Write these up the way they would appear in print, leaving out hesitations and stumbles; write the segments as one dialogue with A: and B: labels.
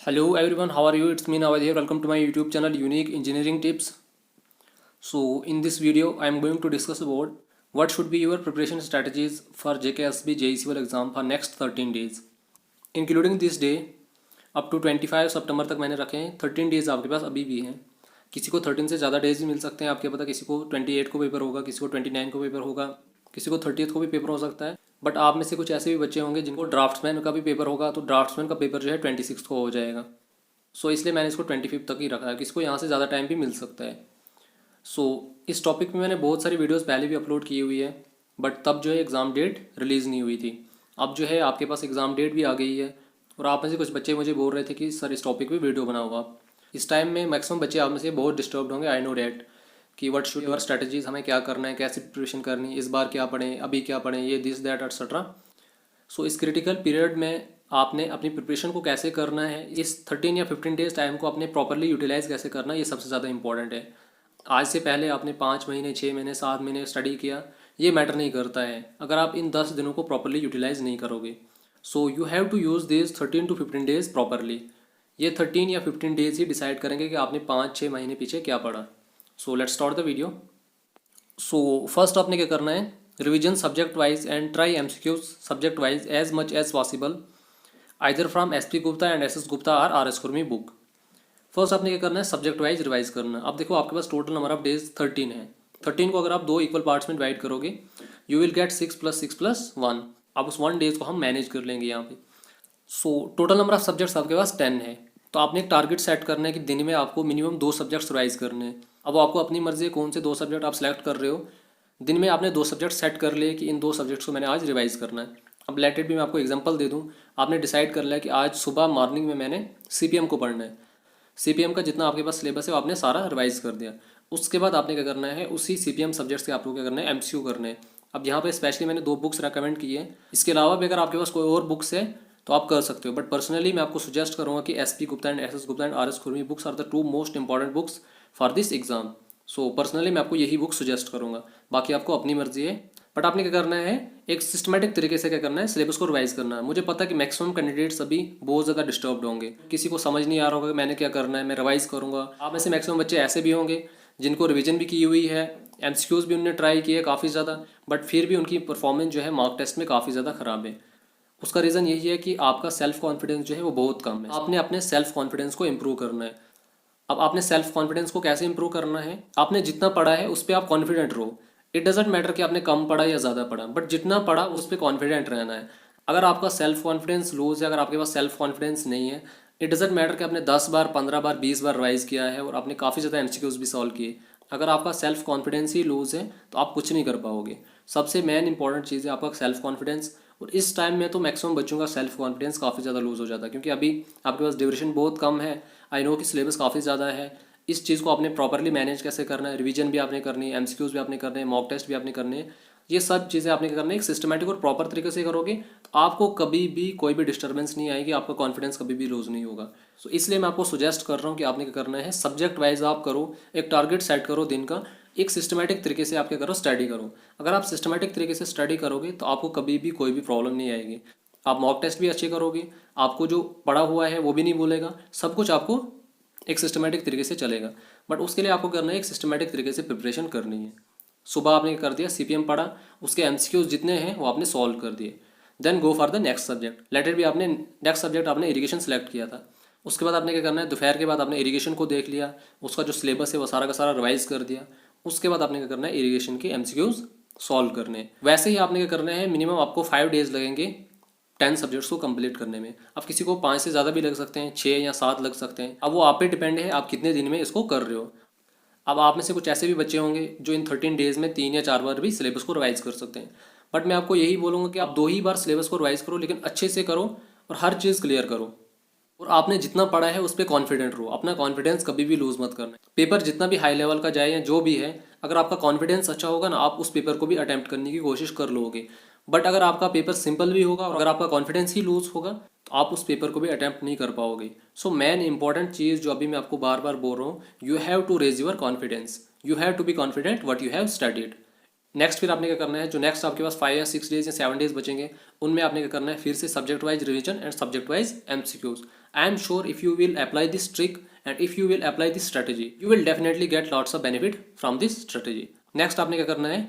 A: Hello everyone, how are you? It's me Nawad here. Welcome to my YouTube channel Unique Engineering Tips. So in this video, I am going to discuss about what should be your preparation strategies for JKSB JEE Civil exam for next 13 days, including this day up to 25 सितंबर तक मैंने रखे हैं। 13 days आपके पास अभी भी हैं। किसी को 13 से ज़्यादा डेज भी मिल सकते हैं, आपके पता किसी को 28 को पेपर होगा, किसी को 29 को पेपर होगा, किसी को 30th को भी पेपर हो सकता है। बट आप में से कुछ ऐसे भी बच्चे होंगे जिनको ड्राफ्ट्समैन का भी पेपर होगा, तो ड्राफ्ट्समैन का पेपर जो है 26 को हो जाएगा। सो इसलिए मैंने इसको 25 तक ही रखा है, किसी को यहाँ से ज़्यादा टाइम भी मिल सकता है। सो इस टॉपिक में मैंने बहुत सारी वीडियोस पहले भी अपलोड की हुई है, बट तब जो है एग्ज़ाम डेट रिलीज़ नहीं हुई थी। अब जो है आपके पास एग्ज़ाम डेट भी आ गई है, और आप में से कुछ बच्चे मुझे बोल रहे थे कि सर इस टॉपिक पे वीडियो बनाओ आप। इस टाइम में मैक्सिमम बच्चे आप में से बहुत डिस्टर्ब होंगे, आई नो डैट, कि व्हाट शुड योर स्ट्रेटजीज, हमें क्या करना है, कैसे प्रिपरेशन करनी है, इस बार क्या पढ़ें, अभी क्या पढ़ें, ये दिस दैट एटसेट्रा। सो इस क्रिटिकल पीरियड में आपने अपनी प्रिपरेशन को कैसे करना है, इस 13 या 15 डेज टाइम को आपने प्रॉपरली यूटिलाइज़ कैसे करना है, ये सबसे ज़्यादा इंपॉर्टेंट है। आज से पहले आपने 5 महीने, 6 महीने, 7 महीने स्टडी किया, ये मैटर नहीं करता है अगर आप इन 10 दिनों को प्रॉपरली यूटिलाइज़ नहीं करोगे। So you have to use this 13 to 15 days properly. ये 13 या 15 डेज ही डिसाइड करेंगे कि आपने 5-6 महीने पीछे क्या पढ़ा। So let's start the video. So first आपने क्या करना है, revision subject wise and try MCQs subject wise as much as possible either from SP Gupta and SS Gupta और आरएस खुरमी बुक। फर्स्ट आपने क्या करना है, सब्जेक्ट वाइज रिवाइज करना। अब देखो आपके पास टोटल नंबर ऑफ डेज 13 है। 13 को अगर आप 2 इक्वल पार्ट्स में डिवाइड करोगे, यू विल गेट 6 + 6 + 1। अब उस 1 डेज को हम मैनेज कर लेंगे यहाँ पे। So total number of subjects आपके पास 10 है, तो आपने एक टारगेट सेट करना है कि दिन में आपको मिनिमम 2 सब्जेक्ट्स रिवाइज करने हैं। अब आपको अपनी मर्जी है कौन से 2 सब्जेक्ट आप सेलेक्ट कर रहे हो। दिन में आपने 2 सब्जेक्ट सेट कर लिए कि इन 2 सब्जेक्ट्स को मैंने आज रिवाइज करना है। अब लेट इट भी मैं आपको एग्जांपल दे दूं, आपने डिसाइड कर लिया कि आज सुबह मॉर्निंग में मैंने सीपीएम को पढ़ना है। सीपीएम का जितना आपके पास सिलेबस है वो आपने सारा रिवाइज कर दिया। उसके बाद आपने क्या करना है, उसी सीपीएम सब्जेक्ट्स के आपको क्या करना है, एमसीक्यू करने हैं। अब यहाँ पे स्पेशली मैंने 2 बुक्स रेकमेंड की है, इसके अलावा भी अगर आपके पास कोई और बुक्स है तो आप कर सकते हो। बट पर्सनली मैं आपको सजेस्ट करूँगा कि SP Gupta and SS Gupta and RS Khurmi books are the 2 most important books for this exam. So personally मैं आपको यही बुक सजेस्ट करूँगा, बाकी आपको अपनी मर्जी है। बट आपने क्या करना है, एक सिस्टमेटिक तरीके से क्या करना है, सिलेबस को रिवाइज करना है। मुझे पता है कि मैक्सिमम कैंडिडेट्स अभी बहुत ज़्यादा डिस्टर्ब्ड होंगे, किसी को समझ नहीं आ रहा होगा कि मैंने क्या करना है, मैं रिवाइज करूँगा। आप में से मैक्सिमम बच्चे ऐसे भी होंगे जिनको रिवीजन भी की हुई है, एमसीक्यूज भी उन्होंने ट्राई किए काफ़ी ज़्यादा, बट फिर भी उनकी परफॉर्मेंस जो है मार्क टेस्ट में काफ़ी ज़्यादा ख़राब है। उसका रीज़न यही है कि आपका सेल्फ कॉन्फिडेंस जो है वो बहुत कम है। आपने अपने सेल्फ कॉन्फिडेंस को इम्प्रूव करना है। अब आपने सेल्फ कॉन्फिडेंस को कैसे इंप्रूव करना है, आपने जितना पढ़ा है उस पर आप कॉन्फिडेंट रहो। इट डजेंट मैटर कि आपने कम पढ़ा या ज़्यादा पढ़ा, बट जितना पढ़ा उस पर कॉन्फिडेंट रहना है। अगर आपका सेल्फ कॉन्फिडेंस लूज है, अगर आपके पास सेल्फ कॉन्फिडेंस नहीं है, इट डजेंट मैटर कि आपने 10 बार, 15 बार, 20 बार रिवाइज किया है और आपने काफ़ी ज़्यादा एमसीक्यूज भी सॉल्व किए। अगर आपका सेल्फ कॉन्फिडेंस ही लूज है तो आप कुछ नहीं कर पाओगे। सबसे मेन इंपॉर्टेंट चीज़ है आपका सेल्फ कॉन्फिडेंस। और इस टाइम में तो मैक्सिमम बच्चों का सेल्फ कॉन्फिडेंस काफ़ी ज़्यादा लूज हो जाता है, क्योंकि अभी आपके पास ड्यूरेशन बहुत कम है। आई नो कि सिलेबस काफ़ी ज़्यादा है। इस चीज़ को आपने प्रॉपरली मैनेज कैसे करना है, रिवीजन भी आपने करनी है, एमसीक्यूज भी आपने करने हैं, मॉक टेस्ट भी आपने करने हैं। ये सब चीज़ें आपने क्या करना है, एक सिस्टमेटिक और प्रॉपर तरीके से करोगे तो आपको कभी भी कोई भी डिस्टर्बेंस नहीं आएगी, आपका कॉन्फिडेंस कभी भी लूज नहीं होगा। सो इसलिए मैं आपको सुजेस्ट कर रहा हूँ कि आपने क्या करना है, सब्जेक्ट वाइज आप करो, एक टारगेट सेट करो दिन का, एक सिस्टमेटिक तरीके से आप क्या करो, स्टडी करो। अगर आप सिस्टमेटिक तरीके से स्टडी करोगे तो आपको कभी भी कोई भी प्रॉब्लम नहीं आएगी। आप मॉक टेस्ट भी अच्छे करोगे, आपको जो पढ़ा हुआ है वो भी नहीं भूलेगा, सब कुछ आपको एक सिस्टमेटिक तरीके से चलेगा। बट उसके लिए आपको करना है, एक सिस्टमेटिक तरीके से प्रिपरेशन करनी है। सुबह आपने कर दिया, सीपीएम पढ़ा, उसके एमसीक्यूज जितने हैं वो आपने सॉल्व कर दिए। Then go for the next subject. Later भी आपने नेक्स्ट सब्जेक्ट आपने इरिगेशन सेलेक्ट किया था। उसके बाद आपने क्या करना है, दोपहर के बाद आपने इरिगेशन को देख लिया, उसका जो सिलेबस है वो सारा का सारा रिवाइज कर दिया। उसके बाद आपने क्या करना है, इरिगेशन के एमसीक्यूज सॉल्व करने हैं। वैसे ही आपने क्या करना है, मिनिमम आपको 5 डेज लगेंगे 10 सब्जेक्ट्स को कंप्लीट करने में। अब किसी को 5 से ज़्यादा भी लग सकते हैं, 6 या 7 लग सकते हैं। अब वो आप पे डिपेंड है आप कितने दिन में इसको कर रहे हो। अब आप में से कुछ ऐसे भी बच्चे होंगे जो इन 13 डेज में 3 या 4 बार भी सिलेबस को रिवाइज कर सकते हैं। बट मैं आपको यही बोलूँगा कि आप 2 ही बार सिलेबस को रिवाइज करो, लेकिन अच्छे से करो और हर चीज़ क्लियर करो। और आपने जितना पढ़ा है उस पर कॉन्फिडेंट रहो, अपना कॉन्फिडेंस कभी भी लूज मत करना। पेपर जितना भी हाई लेवल का जाए या जो भी है, अगर आपका कॉन्फिडेंस अच्छा होगा ना, आप उस पेपर को भी अटैम्प्ट करने की कोशिश कर लोगे। बट अगर आपका पेपर सिंपल भी होगा और अगर आपका कॉन्फिडेंस ही लूज होगा तो आप उस पेपर को भी अटैम्प्ट नहीं कर पाओगे। सो मेन इंपॉर्टेंट चीज़ जो अभी मैं आपको बार बार बोल रहा हूँ, you have to raise your confidence, you have to be confident what you have studied. Next फिर आपने क्या करना है, जो नेक्स्ट आपके पास 5 या 6 डेज या 7 डेज बचेंगे उनमें आपने क्या करना है, फिर से subject wise revision and subject wise MCQs. I am sure if you will apply this trick and if you will apply this strategy you will definitely get lots of benefit from this strategy. Next आपने क्या करना है,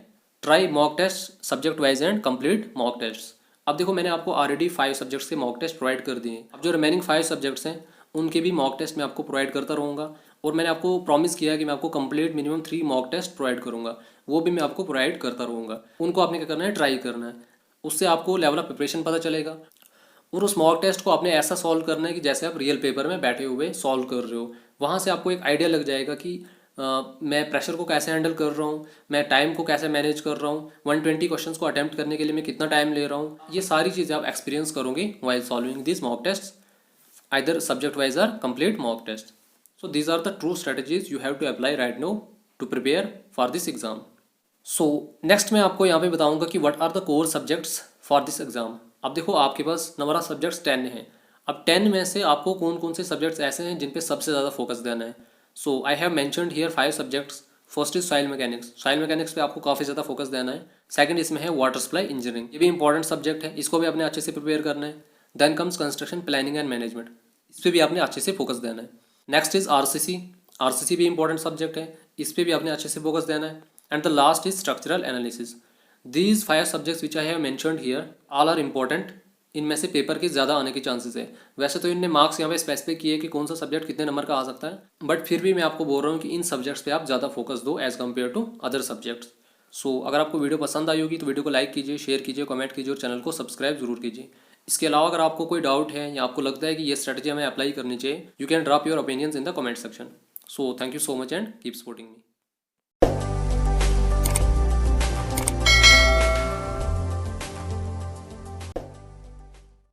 A: try mock test subject wise and complete mock test. अब देखो मैंने आपको already 5 subjects के mock test provide कर दिए. अब जो रिमेनिंग 5 सब्जेक्ट्स हैं उनके भी मॉक टेस्ट मैं आपको प्रोवाइड करता रहूँगा और मैंने आपको प्रॉमिस किया है कि मैं आपको complete minimum 3 mock test provide करूँगा, वो भी मैं आपको प्रोवाइड करता रहूँगा. उनको आपने क्या करना है, ट्राई करना है. उससे आपको लेवल ऑफ प्रिपरेशन पता चलेगा और उस मॉक टेस्ट को आपने ऐसा सॉल्व करना है कि जैसे आप रियल पेपर में बैठे हुए सॉल्व कर रहे हो. वहाँ से आपको एक आइडिया लग जाएगा कि मैं प्रेशर को कैसे हैंडल कर रहा हूँ, मैं टाइम को कैसे मैनेज कर रहा हूँ, 120 क्वेश्चंस को अटेम्प्ट करने के लिए मैं कितना टाइम ले रहा हूँ. ये सारी चीज़ें आप एक्सपीरियंस करोगे while solving this mock test, either subject wise or complete mock test. So these are the true strategies you have to apply right now to prepare for this exam. So next मैं आपको यहाँ पे बताऊँगा कि what are the core subjects for this exam. अब देखो आपके पास number of subjects 10 हैं. अब 10 में से आपको कौन कौन से सब्जेक्ट्स ऐसे हैं जिन पे सबसे ज़्यादा फोकस देना है. So I have mentioned here 5 subjects. First is soil mechanics. Soil mechanics पे आपको काफ़ी ज़्यादा फोकस देना है. सेकंड इसमें है वाटर सप्लाई इंजीनियरिंग, ये भी इंपॉर्टेंट सब्जेक्ट है, इसको भी आपने अच्छे से प्रिपेयर करना है. Then comes construction planning and management, इस पर भी आपने अच्छे से फोकस देना है. Next is RCC. आरसीसी भी इंपॉर्टेंट सब्जेक्ट है, इस पर भी आपने अच्छे से फोकस देना है. And the last is structural analysis. These 5 subjects which I have mentioned here all are important. इनमें से पेपर के ज़्यादा आने के चांसेस है. वैसे तो इनने मार्क्स यहाँ पे स्पेसिफाई किए कि कौन सा सब्जेक्ट कितने नंबर का आ सकता है, बट फिर भी मैं आपको बोल रहा हूँ कि इन सब्जेक्ट्स पे आप ज़्यादा फोकस दो as compared to other subjects. So अगर आपको वीडियो पसंद आई होगी तो वीडियो को लाइक कीजिए, शेयर कीजिए, कमेंट कीजिए और चैनल को सब्सक्राइब जरूर कीजिए. इसके अलावा अगर आपको कोई डाउट है या आपको लगता है कि ये स्ट्रेटजी हमें अप्लाई करनी चाहिए, you can drop your opinions in the comment section. So thank you so much and keep supporting me.